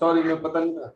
Sorry मैं पता नहीं था।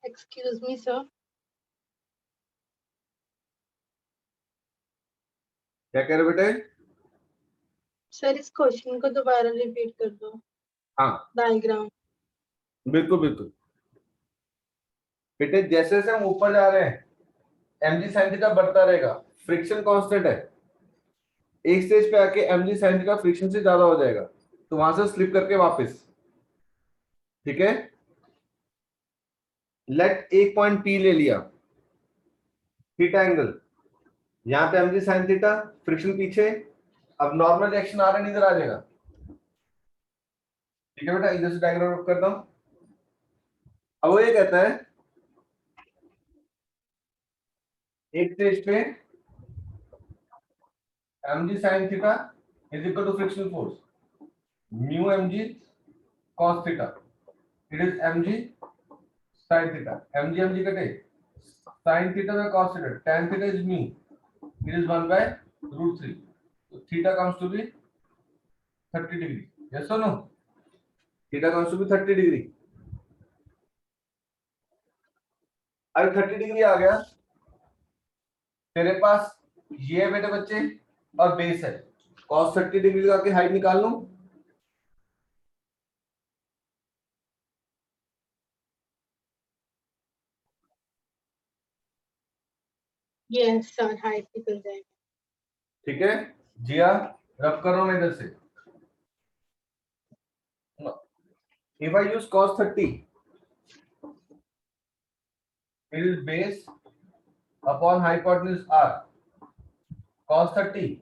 Excuse me, sir. क्या कह रहे बेटे? सर इस क्वेश्चन को दोबारा रिपीट कर दो। हाँ डायग्राम। बिल्कुल बिल्कुल बेटे, जैसे जैसे हम ऊपर जा रहे हैं mg sin थीटा बढ़ता रहेगा, फ्रिक्शन कांस्टेंट है। एक स्टेज पे आके mg sin थीटा फ्रिक्शन से ज्यादा हो जाएगा, तो वहां से स्लिप करके वापस। ठीक है, लेट एक पॉइंट P ले लिया, थीटा एंगल, यहाँ पे mg sin थीटा, फ्रिक्शन पीछे। अब नॉर्मल रिएक्शन आ रहा है, इधर आ जाएगा। ठीक है बेटा, इधर से डायग्राम करता हूं। अब वो ये कहता है एक स्टेज पे mg sin theta is equal to frictional force mu mg cos theta, it is mg sin theta. mg mg कटे, sin थीटा में cos theta, tan theta is mu, it is 1 by √3, तो theta comes to be 30 degree. Yes और no? Theta comes to be 30 degree. अब 30 degree आ गया तेरे पास, ये है बेटे बच्चे, और बेस है। cos 30 डिग्री का हाइट निकाल लूं। यस सर, हाइट निकल जाएगा। ठीक है जिया, रब कर रहा हूं मैं इधर से। If I use cos 30, it is base upon hypotenuse r. Cos 30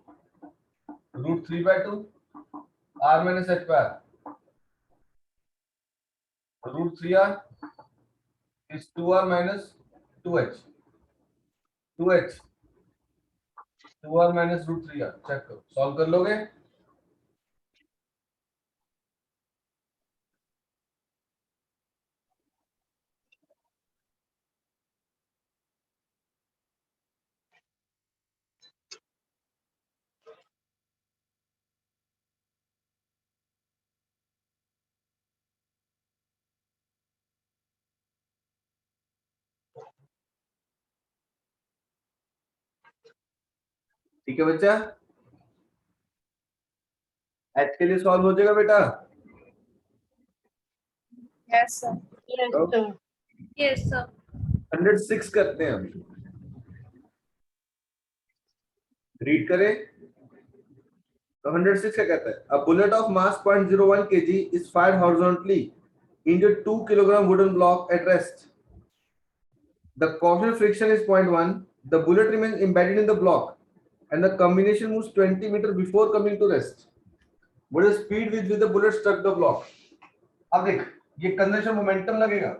√3 by 2 r minus h by r. √3r is 2r minus 2h. 2h 2r minus √3r. Check करो, सॉल्व कर लोगे? ठीक है बच्चा, h के लिए सॉल्व हो जाएगा बेटा? Yes sir. यस तो सर। Yes sir. 106 करते हैं अभी, रीड करें। तो 106 क्या कहता है? A bullet of mass 0.01 kg is fired horizontally into 2 kilogram wooden block at rest. The coefficient of friction is 0.1. The bullet remains embedded in the block and the combination moves 20 meters before coming to rest. What is the speed with which the bullet struck the block? अब देख, ये conservation momentum लगेगा।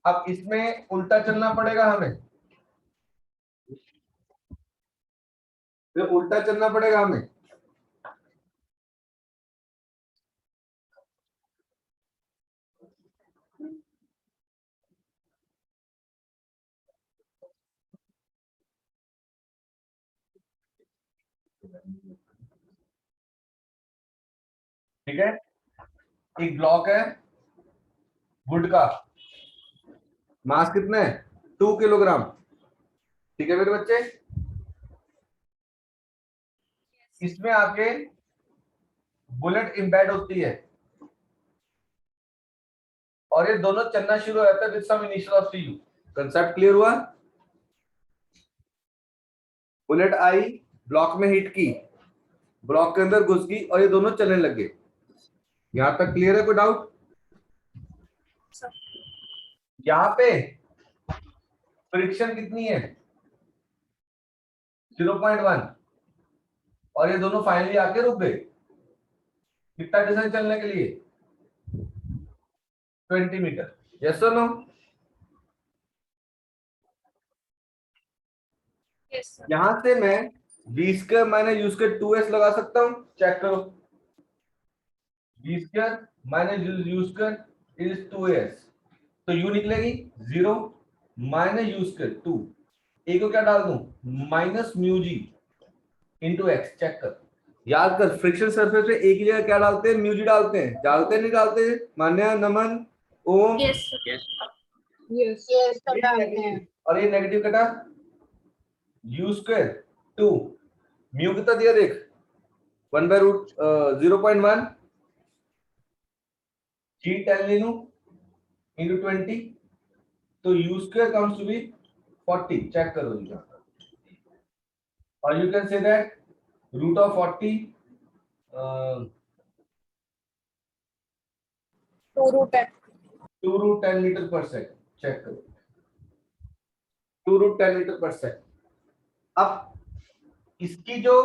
अब इसमें उल्टा चलना पड़ेगा हमें, उल्टा चलना पड़ेगा हमें। ठीक है, एक ब्लॉक है वुड का, मास कितना है? 2 किलोग्राम। ठीक है मेरे बच्चे, इसमें आपके बुलेट इंबेड होती है और ये दोनों चलना शुरू हो जाता है with some initial of C U. Concept clear हुआ? बुलेट आई, ब्लॉक में हिट की, ब्लॉक के अंदर घुस गई और ये दोनों चलने लग गए। यहां तक क्लियर है? कोई डाउट? यहाँ पे फ्रिक्शन कितनी है? 0.1 और ये दोनों फाइनली आके रुक गए। कितना डिस्टेंस चलने के लिए? 20 मीटर। यस और नो? Yes, sir. यहां से मैं v square minus u square 2s लगा सकता हूं। चेक करो, v square minus u square is 2s, तो u निकलेगी 0 माइनस u स्क्वायर 2, a को क्या डाल दूं? Minus mu G into x. Check कर, याद कर, फ्रिक्शन सरफेस पे एक ही जगह क्या डालते हैं? म्यू जी डालते हैं। डालते नहीं डालते? मान्या, नमन, ओम। Yes, sir. यस सब डालते हैं। और ये नेगेटिव कटा, u स्क्वायर 2, म्यू कितना दिया देख, 1 बाय रूट 0.1 g tan लेनू into 20, तो u square comes to be 40। Check करो जी, और you can say that root of 40 Two root ten. 2 root 10 metre पर सेकंड। चेक करो, 2 root 10 मीटर पर सेकंड। अब इसकी जो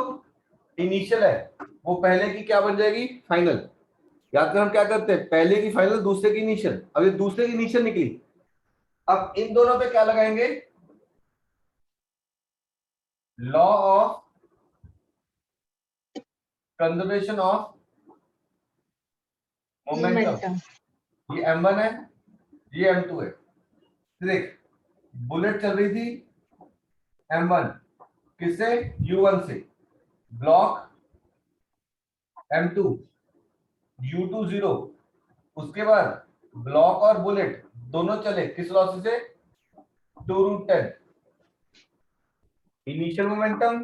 इनिशियल है वो पहले की क्या बन जाएगी? फाइनल। याद कर हम क्या करते हैं? पहले की फाइनल, दूसरे की इनिशियल। अब ये दूसरे की इनिशियल निकली, अब इन दोनों पे क्या लगाएंगे? Law of conservation of momentum. Momentum. ये m1 है, ये m2 है। देख, बुलेट चल रही थी m1 किससे? u1 से। Block m2 u2 0। उसके बाद ब्लॉक और बुलेट दोनों चले किस लॉसी से? 2 root 10। Initial momentum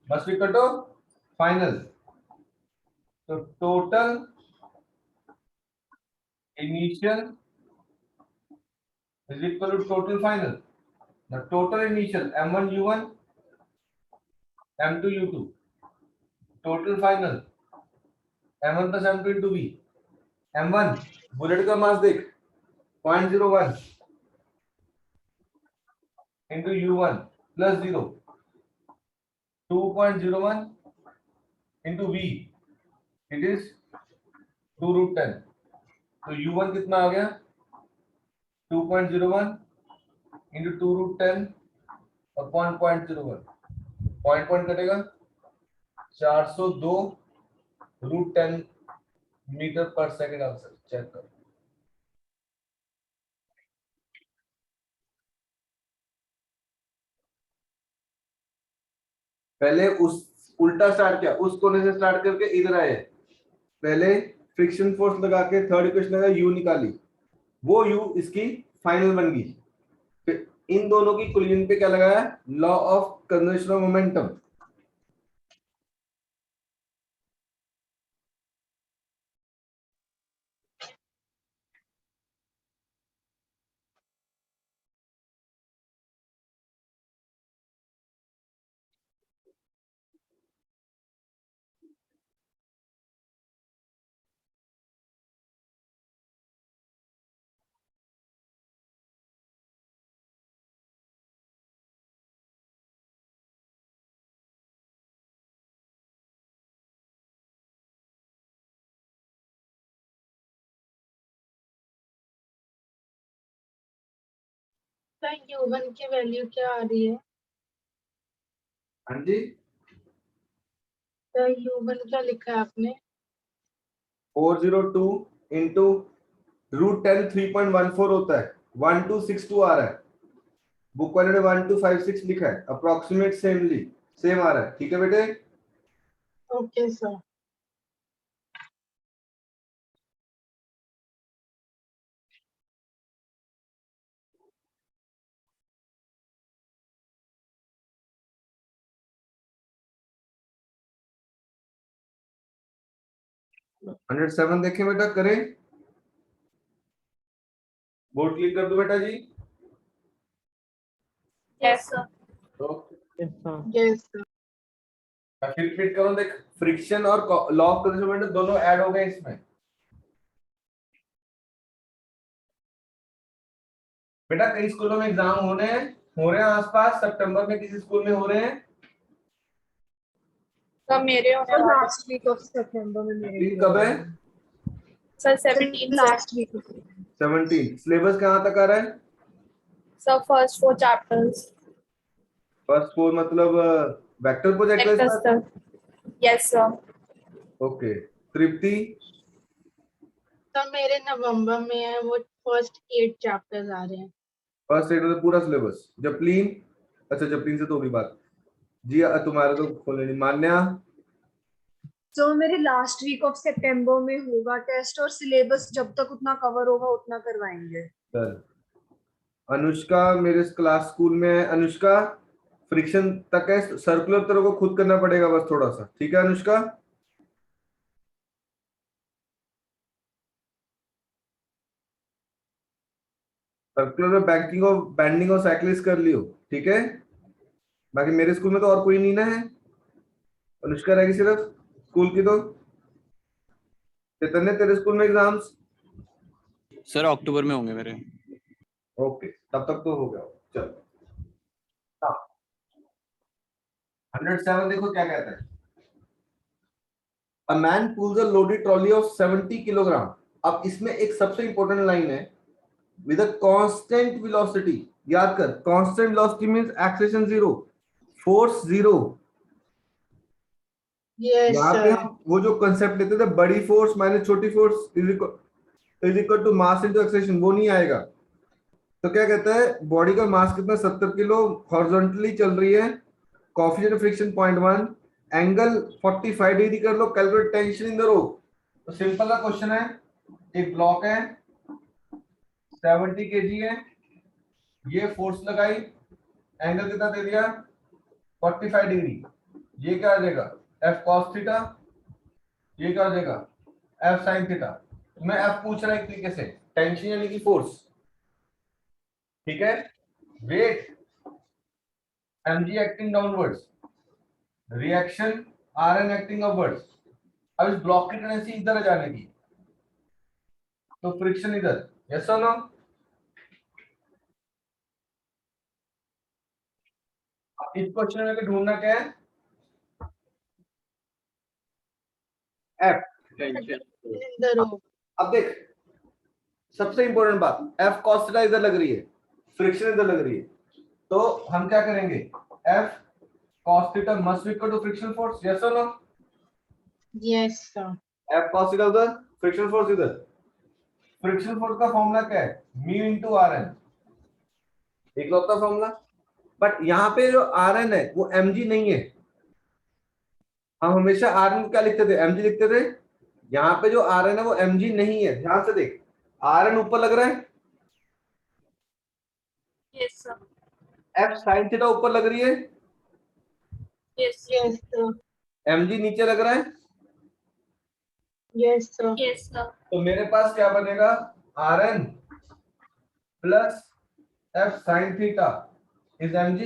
must be equal to final, तो total initial is equal to total final. The total initial m1 u1 m2 u2, total final m1 plus m2 into v। m1 bullet का मास देख 0.01 into u1 plus 0, 2.01 into v, it is 2 root 10। तो u1 कितना आ गया? 2.01 into 2 root 10 और 0.01, point कटेगा 402 root 10 metre पर second. Answer check करो। पहले उस उल्टा स्टार्ट किया, उस कोने से स्टार्ट करके इधर आए। पहले फ्रिक्शन फोर्स लगा के थर्ड इक्वेशन लगा, यू निकाली, वो यू इसकी फाइनल बन गई। फिर इन दोनों की कोलिजन पे क्या लगाया? Law of conservation of momentum. तो u1 की वैल्यू क्या आ रही है? हाँ जी, तो u1 क्या लिखा है आपने? 402 इंटू रूट 10 3.14 होता है, 1262 आ रहा है। बुक वाले ने 1256 लिखा है, अप्रोक्सीमेट सेम आ रहा है। ठीक है बेटे? Okay sir. 107 देखें बेटा, करें? बोर्ड क्लिक कर दो बेटा जी। Yes, sir. Okay, yes sir. फिर रिपीट करो। देख, फ्रिक्शन और लॉ ऑफ कंजर्वेशन दोनों ऐड हो गए इसमें। बेटा कई स्कूलों में एग्जाम हो रहे हैं आसपास, सितंबर में किसी स्कूल में हो रहे हैं, सर मेरे होने सर वाले लास्ट वीक ऑफ सितंबर में मेरे दिन कब है? Sir 17 last week 17। सिलेबस कहाँ तक आ रहा है? सर फर्स्ट 4 चैप्टर्स फर्स्ट 4 मतलब वेक्टर प्रोजेक्ट है वेक्टर्स इसका? Sir yes sir okay. Tripti? Sir मेरे नवंबर में है, वो फर्स्ट 8 चैप्टर्स आ रहे हैं। फर्स्ट 8 मतलब पूरा सिलेबस। जपलीन? अच्छा जपलीन से तो होगी बात। जी तुम्हारे तो खोले नहीं। मान्या? तो मेरे लास्ट वीक ऑफ सितंबर में होगा टेस्ट, और सिलेबस जब तक उतना कवर होगा उतना करवाएंगे। चल। अनुष्का मेरे क्लास स्कूल में है। अनुष्का फ्रिक्शन तक है, सर्कुलर तेरे को खुद करना पड़ेगा बस थोड़ा सा, ठीक है अनुष्का? सर्कुलर में बैंकिंग और बैंडिंग और साइक्लिस्ट कर लियो, ठीक है? बाकी मेरे स्कूल में तो और कोई नहीं ना है, अनुष्का रहेगी सिर्फ स्कूल की। तो चैतन्य तेरे स्कूल में एग्जाम्स? सर अक्टूबर में होंगे मेरे। ओके तब तक तो हो गया। चल 107 देखो क्या कहता है। A man pulls a loaded trolley of 70 kilogram. अब इसमें एक सबसे इंपॉर्टेंट लाइन है, with a constant velocity। याद कर, constant velocity means acceleration 0, force 0। Yes यहाँ पे सर। हम वो जो कंसेप्ट लेते थे, बड़ी फोर्स माइनस छोटी force is equal to mass into acceleration, वो नहीं आएगा। तो क्या कहता है, बॉडी का मास कितना, 70 किलो, हॉरिजॉन्टली चल रही है, कोएफिशिएंट फ्रिक्शन 0.1, एंगल 45 डिग्री कर लो, calculate tension in the rope. तो सिंपल सा क्वेश्चन है, एक ब्लॉक है 70 केजी है, ये फोर्स लगाई, एंगल कितना दे दिया 45 डिग्री, ये क्या आ जाएगा एफ कॉस थीटा, ये क्या हो जाएगा एफ साइन थीटा। मैं एफ पूछ रहा है एक तरीके से, टेंशन यानी कि फोर्स, ठीक है? Weight mg acting downwards, reaction rn acting upwards. अब इस ब्लॉक की टेंडेंसी इधर है जाने की, तो फ्रिक्शन इधर, यस और नो? इस क्वेश्चन में ढूंढना क्या है, एफ। In the row. अब देख सबसे इंपॉर्टेंट बात, एफ कॉस थीटा इधर लग रही है, फ्रिक्शन इधर लग रही है, तो हम क्या करेंगे, F cos theta must be equal to friction force, yes और no? Yes sir. F cos theta उधर, फ्रिक्शन फोर्स इधर। फ्रिक्शन फोर्स का फॉर्मूला क्या है, म्यू इनटू आरएन, एक लौता फॉर्मूला। बट यहाँ पे जो आरएन है वो mg नहीं है, हम हमेशा आरएन क्या लिखते थे, mg लिखते थे। यहाँ पे जो आरएन है वो mg नहीं है, ध्यान से देख, आरएन ऊपर लग रहा है, yes sir F sine theta ऊपर लग रही है, यस यस सर। mg नीचे लग रहा है। Yes sir. यस सर तो मेरे पास क्या बनेगा, RN plus F sine theta is mg,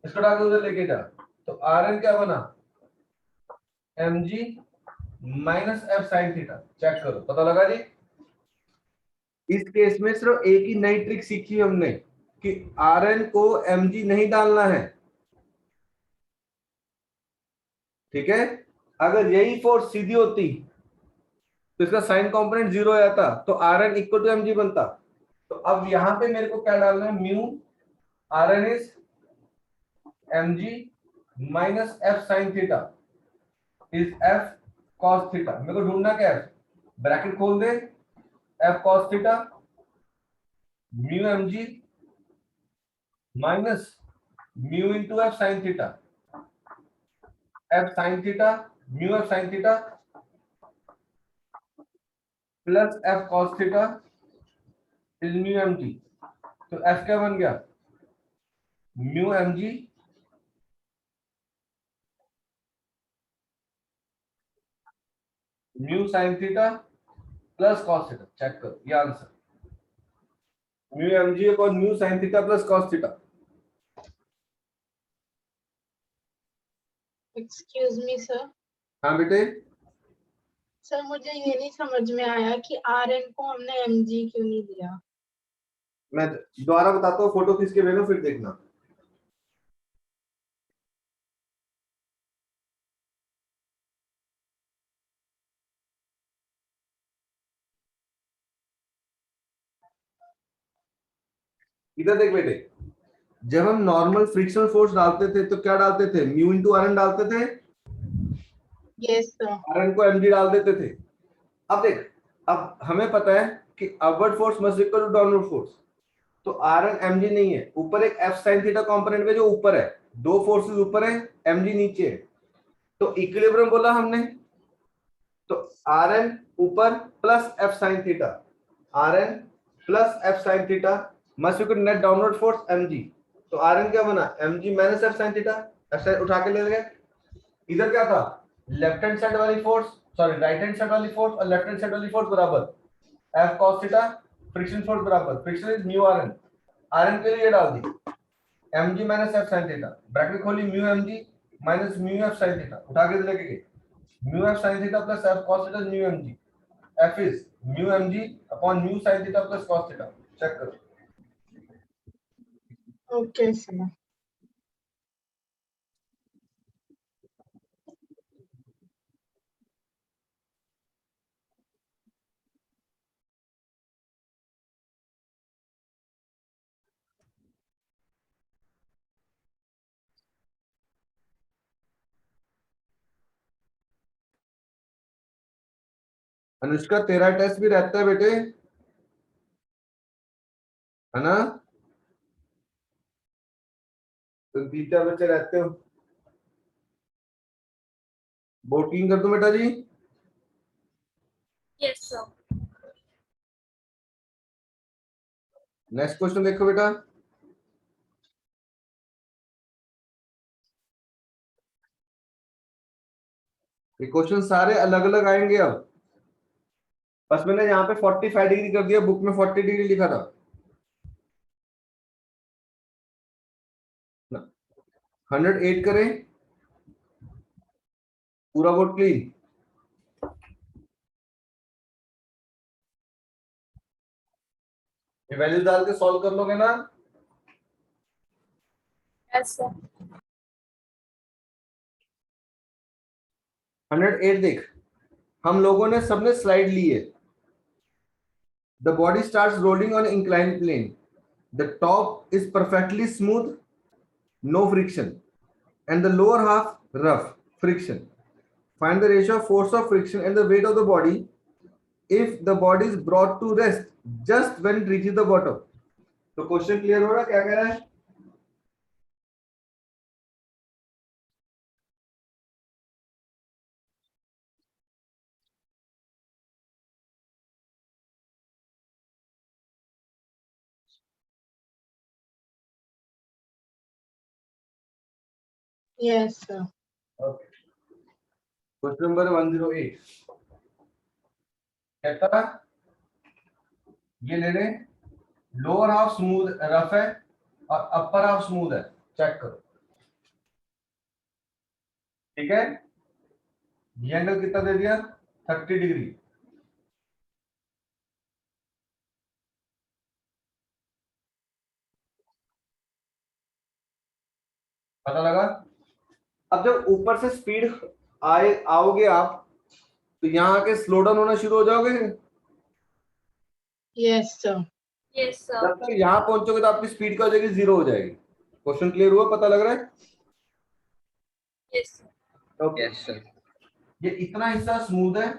इसको डाल उधर लेके जा, तो आरएन क्या बना mg minus F sine theta. Check करो, पता लगा जी? इस केस में सिर्फ एक ही नई ट्रिक सीखी हमने कि आरएन को mg नहीं डालना है, ठीक है? अगर यही फोर्स सीधी होती तो इसका साइन कंपोनेंट 0 आ जाता, तो आरएन इक्वल टू mg बनता। तो अब यहां पे मेरे को क्या डालना है, mu R N is mg minus F sine theta is F cos theta. मेरे को ढूंढना क्या है, ब्रैकेट खोल दे, F cos theta mu mg minus mu into F sine theta, F sine theta mu F sine theta plus F cos theta is mu mg। तो F क्या बन गया, mu mg mu sine theta plus cos theta. Check करो ये answer, mu mg upon mu sine theta plus cos theta. Excuse me sir. हाँ बेटे, sir मुझे ये नहीं समझ में आया कि आरएन को हमने mg क्यों नहीं दिया। मैं दोबारा बताता हूँ, फोटो खींच के भेजो फिर देखना। इधर देख बेटे, जब हम नॉर्मल फ्रिक्शनल फोर्स डालते थे तो क्या डालते थे, म्यू इंटू आर एन डालते थे, यस सर। आर एन को एमजी डाल देते थे। अब देख, अब हमें पता है कि upward force must equal to downward force, तो आर एन एमजी नहीं है, ऊपर एक एफ साइन थीटा कंपोनेंट में जो ऊपर है, दो फोर्सेस ऊपर है, एमजी नीचे है, तो इक्विलिब्रियम बोला हमने, तो आर एन ऊपर plus F sine theta, R N plus F sine theta must equal net downward force M G, तो आर एन क्या बना, M G minus F sine theta, F sine उठा के ले गए। इधर क्या था, लेफ्ट हैंड साइड वाली force, sorry right hand side वाली फोर्स और लेफ्ट हैंड साइड वाली फोर्स बराबर, F cos theta, friction force बराबर, friction is mu are N, R N के लिए डाल दी mg minus F sine theta, bracket खोली, mu mg minus mu F sine theta, उठा के लेके गए, mu F sine theta plus F cos theta mu mg, f is mu mg upon mu sine theta plus cos theta. Check करो। Okay sir. Anushka तेरा test भी रहता है बेटे, है ना, तो 3 बच्चे रहते हो, बोर्ड क्लीन कर दो बेटा जी। Yes, sir. नेक्स्ट क्वेश्चन देखो बेटा, ये क्वेश्चन सारे अलग अलग आएंगे अब, बस मैंने यहाँ पे 45 डिग्री कर दिया, बुक में 40 डिग्री लिखा था। 108 करें, पूरा बोर्ड क्लीन, ये वैल्यू डाल के सॉल्व कर लोगे ना। Yes, sir. 108 देख, हम लोगों ने सबने स्लाइड ली है, the body starts rolling on inclined plane, the top is perfectly smooth, no friction, and the lower half rough, friction. Find the ratio of force of friction and the weight of the body if the body is brought to rest just when it reaches the bottom. तो question clear हो रहा, क्या कह रहा है? Yes sir. Okay, question number 108 कहता है, ये ले लें, लोअर हाफ स्मूथ रफ है और अपर हाफ स्मूथ है, चेक करो, ठीक है, ये एंगल कितना दे दिया, 30 डिग्री, पता लगा। अब जब ऊपर से स्पीड आए आओगे आप, तो यहाँ के स्लो डाउन होना शुरू हो जाओगे, यस सर। Yes, sir. जब तक यहाँ पहुंचोगे तो आपकी स्पीड क्या हो जाएगी, 0 हो जाएगी। क्वेश्चन क्लियर हुआ, पता लग रहा है? Yes, sir. Okay, yes sir. ये इतना हिस्सा स्मूथ है,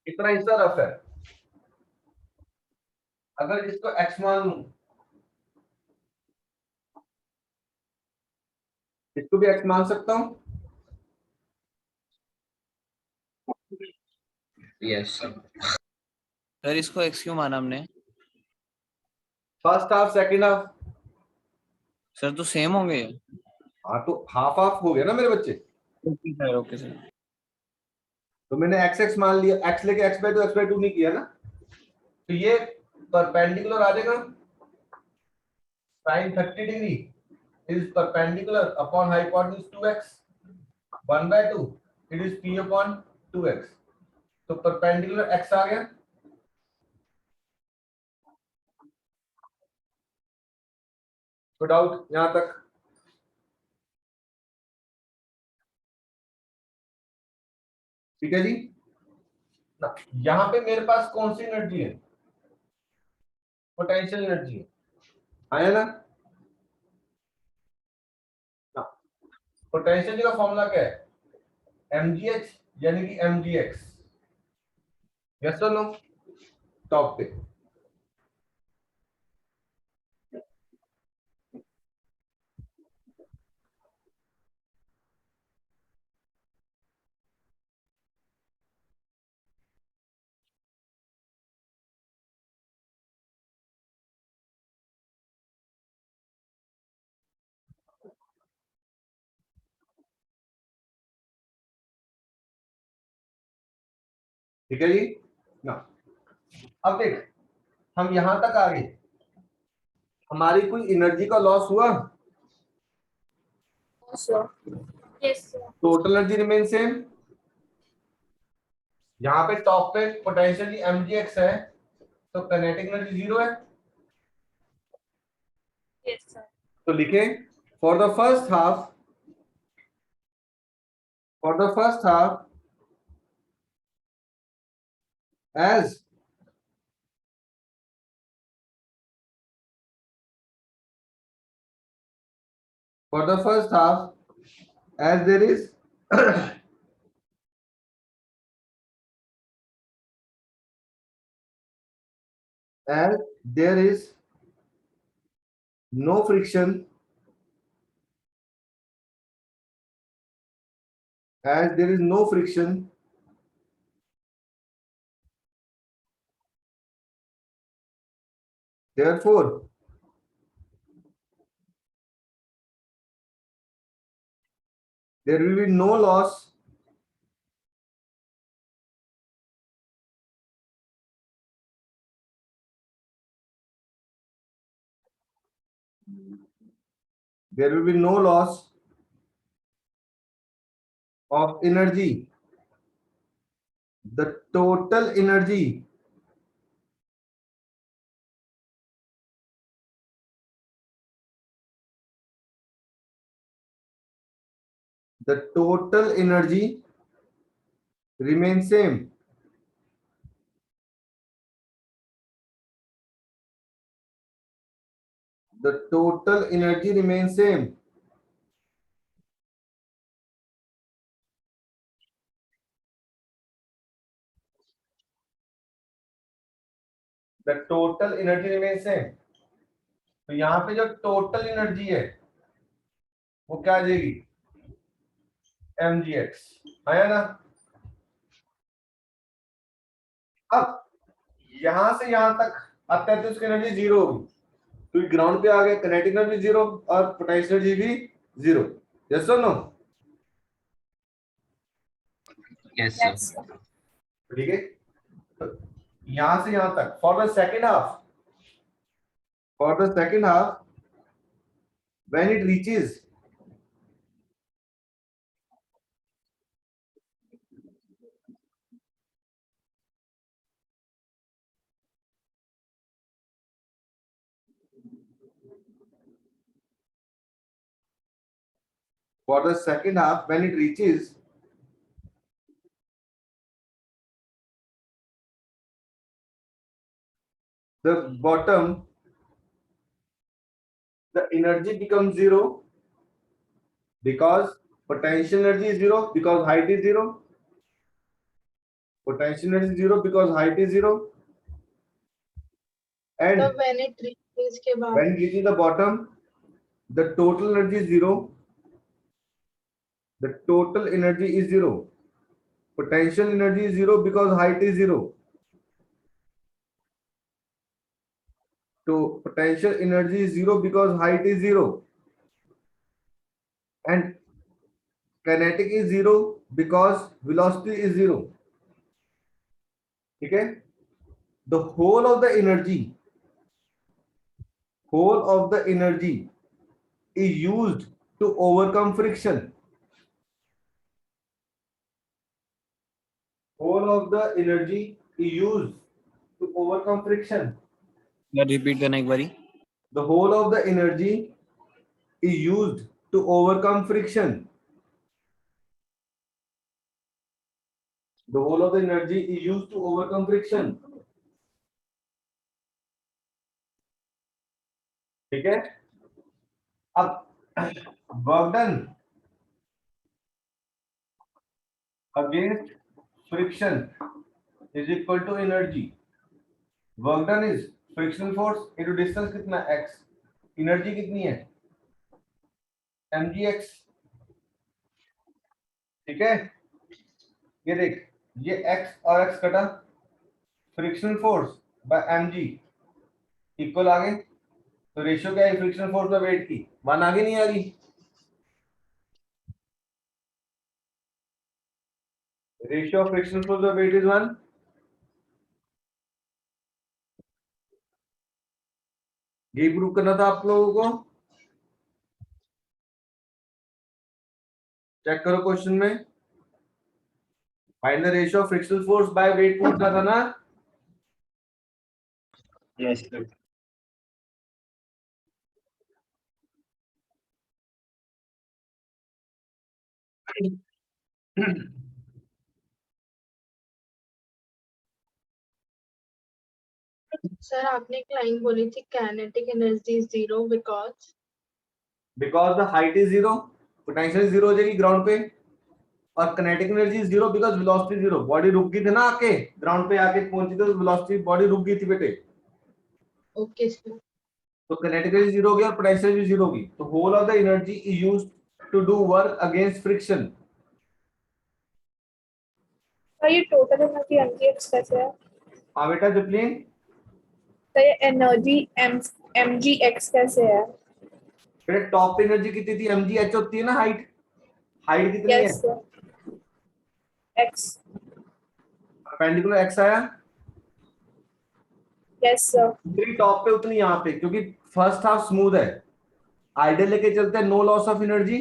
इतना हिस्सा रफ है, अगर इसको एक्स मान लूं, इसको भी एक्स मान सकता हूं, यस सर। सर इसको एक्स क्यों माना हमने? First half second half, sir तो सेम होंगे। हाँ तो हाफ हाफ हो गया ना मेरे बच्चे, ओके सर, ओके सर। तो मैंने एक्स एक्स मान लिया, एक्स लेके एक्स बाय टू नहीं किया ना, तो ये परपेंडिकुलर आ जाएगा, sin 30 degree is perpendicular upon hypotenuse 2x, 1/2 it is p upon 2x, तो परपेंडिकुलर x आ गया, तो डाउट यहां तक, ठीक है जी। यहाँ पे मेरे पास कौन सी एनर्जी है? पोटेंशियल एनर्जी है, आया ना? पोटेंशियल का फॉर्मूला क्या है? mgh यानी कि mgx। यस और नो? टॉप पे ठीक है जी ना? अब देख, हम यहां तक आ गए, हमारी कोई एनर्जी का लॉस हुआ? No, sir. Yes, sir. Total energy remain same. यहाँ पे टॉप पे पोटेंशियल mgx है, तो काइनेटिक एनर्जी 0 है। Yes, sir. तो लिखें for the first half, as as there is as there is no friction, as there is no friction, therefore there will be no loss of energy. The total energy remains same. The total energy remains same. The total energy remains same. तो यहाँ पे जो total energy है वो क्या आ जाएगी? mgx। आया ना? अब यहां से यहां तक आते हैं तो उसकी एनर्जी 0 होगी, तो ग्राउंड पे आ गया, काइनेटिक एनर्जी 0 और पोटेंशियल एनर्जी भी 0। यस और no? Yes, Yes, sir. sir. ठीक है, तो यहां से यहां तक for the second half when it reaches the bottom, the energy becomes 0 because potential energy is 0 because height is 0. Potential energy is 0 because height is 0. And तो when it reaches के बाद when reaching the bottom, the total energy is 0. The total energy is 0. Potential energy is 0 because height is 0. So potential energy is 0 because height is 0. And kinetic is 0 because velocity is 0. Okay? The whole of the energy is used to overcome friction. Whole of the energy is used to overcome friction. Repeat करना एक बारी. The whole of the energy is used to overcome friction. The whole of the energy is used to overcome friction. ठीक है, अब work done against friction is equal to energy. Work done is frictional force into distance कितना x, energy कितनी है mgx. ठीक है, ये देख, ये x और x कटा, frictional force by mg equal आ गए, तो रेशियो क्या है फ्रिक्शनल फोर्स बाय वेट की, 1 आगे नहीं आ रही, ratio of frictional force by weight is 1. ये प्रूव करना था आप लोगों को, चेक करो क्वेश्चन में, find the ratio of frictional force by weight पूछना था ना. Yes, sir. सर आपने एक लाइन बोली थी kinetic energy is 0 because the height is 0, potential 0 हो जाएगी ग्राउंड पे, और kinetic energy is 0 because velocity 0. Body रुक गई थी ना, आके ग्राउंड पे आके पहुंची तो वेलोसिटी बॉडी रुक गई थी बेटे, ओके सर. तो किनेटिक एनर्जी 0 होगी और पोटेंशियल भी 0 होगी, तो whole of the energy is used to do work against friction. Sir ये टोटल एनर्जी mgx कैसे है? हाँ बेटा जपलीन, सर ये एनर्जी mgx कैसे है? बेटा टॉप पे एनर्जी कितनी थी, mgh होती है ना, हाइट, हाइट कितनी है, yes sir x. Perpendicular x आया, यस सर. जितनी टॉप पे उतनी यहाँ पे, क्योंकि फर्स्ट हाफ स्मूथ है, आइडियल लेके चलते हैं, नो लॉस ऑफ एनर्जी,